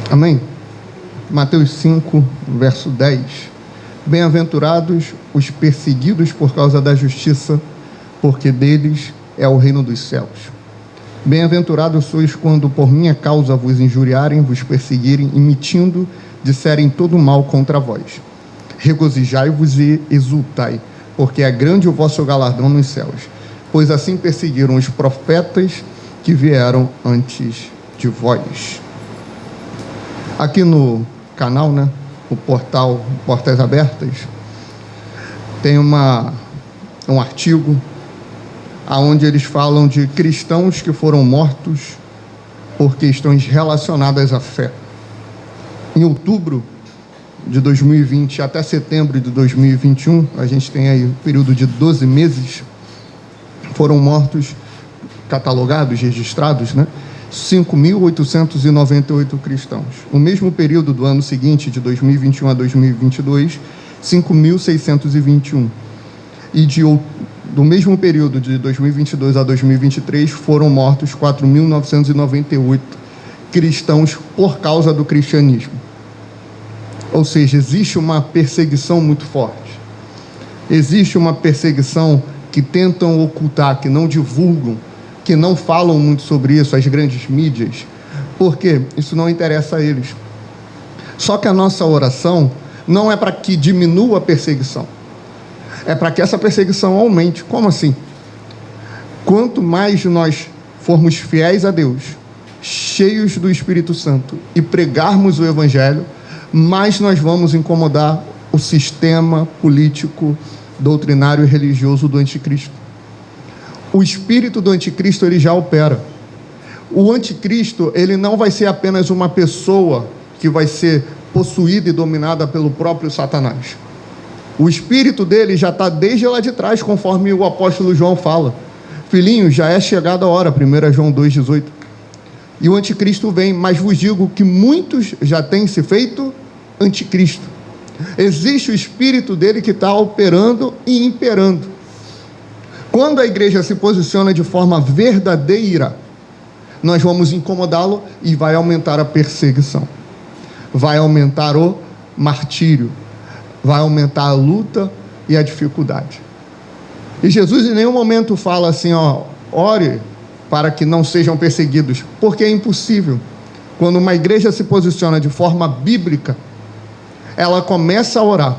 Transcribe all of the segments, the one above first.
Amém? Mateus 5, verso 10. Bem-aventurados os perseguidos por causa da justiça, porque deles é o reino dos céus. Bem-aventurados sois quando por minha causa vos injuriarem, vos perseguirem, e mentindo, disserem todo mal contra vós. Regozijai-vos e exultai, porque é grande o vosso galardão nos céus, pois assim perseguiram os profetas que vieram antes de vós. Aqui no canal, o portal Portas Abertas, tem um artigo onde eles falam de cristãos que foram mortos por questões relacionadas à fé. Em outubro de 2020 até setembro de 2021, a gente tem aí um período de 12 meses, foram mortos, catalogados, registrados, 5.898 cristãos. No mesmo período do ano seguinte, de 2021 a 2022, 5.621. E do mesmo período de 2022 a 2023, foram mortos 4.998 cristãos por causa do cristianismo. Ou seja, existe uma perseguição muito forte. Existe uma perseguição que tentam ocultar, que não divulgam, que não falam muito sobre isso, as grandes mídias, porque isso não interessa a eles. Só que a nossa oração não é para que diminua a perseguição, é para que essa perseguição aumente. Como assim? Quanto mais nós formos fiéis a Deus, cheios do Espírito Santo, e pregarmos o Evangelho, mais nós vamos incomodar o sistema político, doutrinário e religioso do anticristo. O espírito do anticristo, ele já opera. O anticristo, ele não vai ser apenas uma pessoa que vai ser possuída e dominada pelo próprio Satanás. O espírito dele já está desde lá de trás, conforme o apóstolo João fala. Filhinhos, já é chegada a hora, 1 João 2,18. E o anticristo vem, mas vos digo que muitos já têm se feito anticristo. Existe o espírito dele que está operando e imperando. Quando a igreja se posiciona de forma verdadeira, nós vamos incomodá-lo e vai aumentar a perseguição. Vai aumentar o martírio. Vai aumentar a luta e a dificuldade. E Jesus em nenhum momento fala assim, ore para que não sejam perseguidos, porque é impossível. Quando uma igreja se posiciona de forma bíblica, ela começa a orar,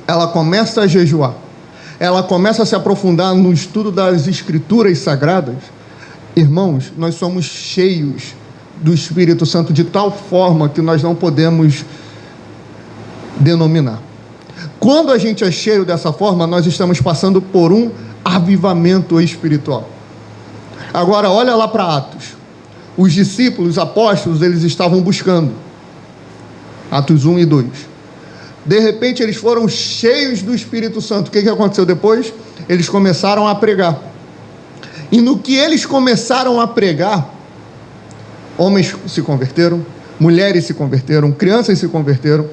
ela começa a jejuar, ela começa a se aprofundar no estudo das Escrituras Sagradas. Irmãos, nós somos cheios do Espírito Santo de tal forma que nós não podemos denominar. Quando a gente é cheio dessa forma, nós estamos passando por um avivamento espiritual. Agora, olha lá para Atos. Os discípulos, os apóstolos, eles estavam buscando. Atos 1 e 2. De repente, eles foram cheios do Espírito Santo. O que aconteceu depois? Eles começaram a pregar. E no que eles começaram a pregar, homens se converteram, mulheres se converteram, crianças se converteram.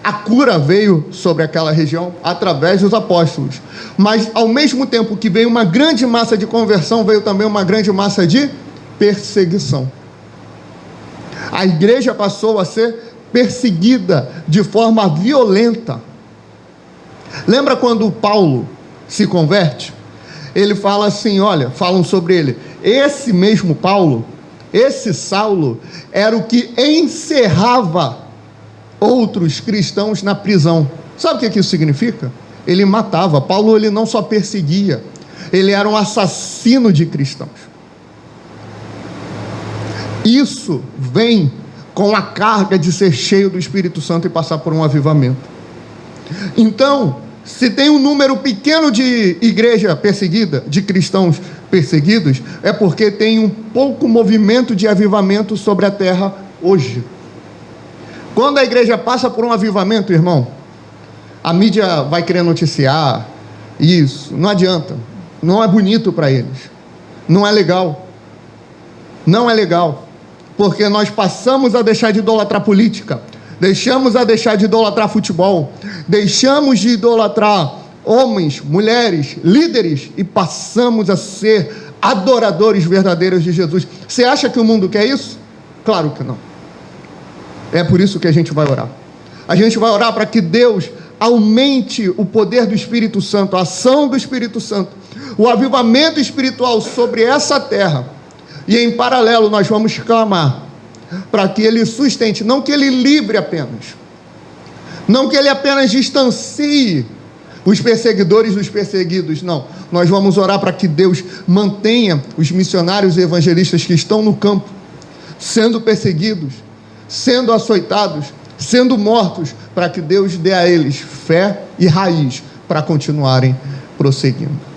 A cura veio sobre aquela região através dos apóstolos. Mas, ao mesmo tempo que veio uma grande massa de conversão, veio também uma grande massa de perseguição. A igreja passou a ser perseguida de forma violenta. Lembra quando Paulo se converte? Ele fala assim, falam sobre ele. Esse mesmo Paulo, esse Saulo, era o que encerrava outros cristãos na prisão. Sabe o que isso significa? Ele matava. Paulo, ele não só perseguia, ele era um assassino de cristãos. Isso vem com a carga de ser cheio do Espírito Santo e passar por um avivamento. Então, se tem um número pequeno de igreja perseguida, de cristãos perseguidos, é porque tem um pouco movimento de avivamento sobre a terra hoje. Quando a igreja passa por um avivamento, irmão, a mídia vai querer noticiar isso, não adianta, não é bonito para eles, não é legal, porque nós passamos a deixar de idolatrar política, deixamos a deixar de idolatrar futebol, deixamos de idolatrar homens, mulheres, líderes, e passamos a ser adoradores verdadeiros de Jesus. Você acha que o mundo quer isso? Claro que não. É por isso que a gente vai orar. A gente vai orar para que Deus aumente o poder do Espírito Santo, a ação do Espírito Santo, o avivamento espiritual sobre essa terra. E em paralelo nós vamos clamar para que Ele sustente, não que Ele livre apenas, não que Ele apenas distancie os perseguidores dos perseguidos, não. Nós vamos orar para que Deus mantenha os missionários e evangelistas que estão no campo, sendo perseguidos, sendo açoitados, sendo mortos, para que Deus dê a eles fé e raiz para continuarem prosseguindo.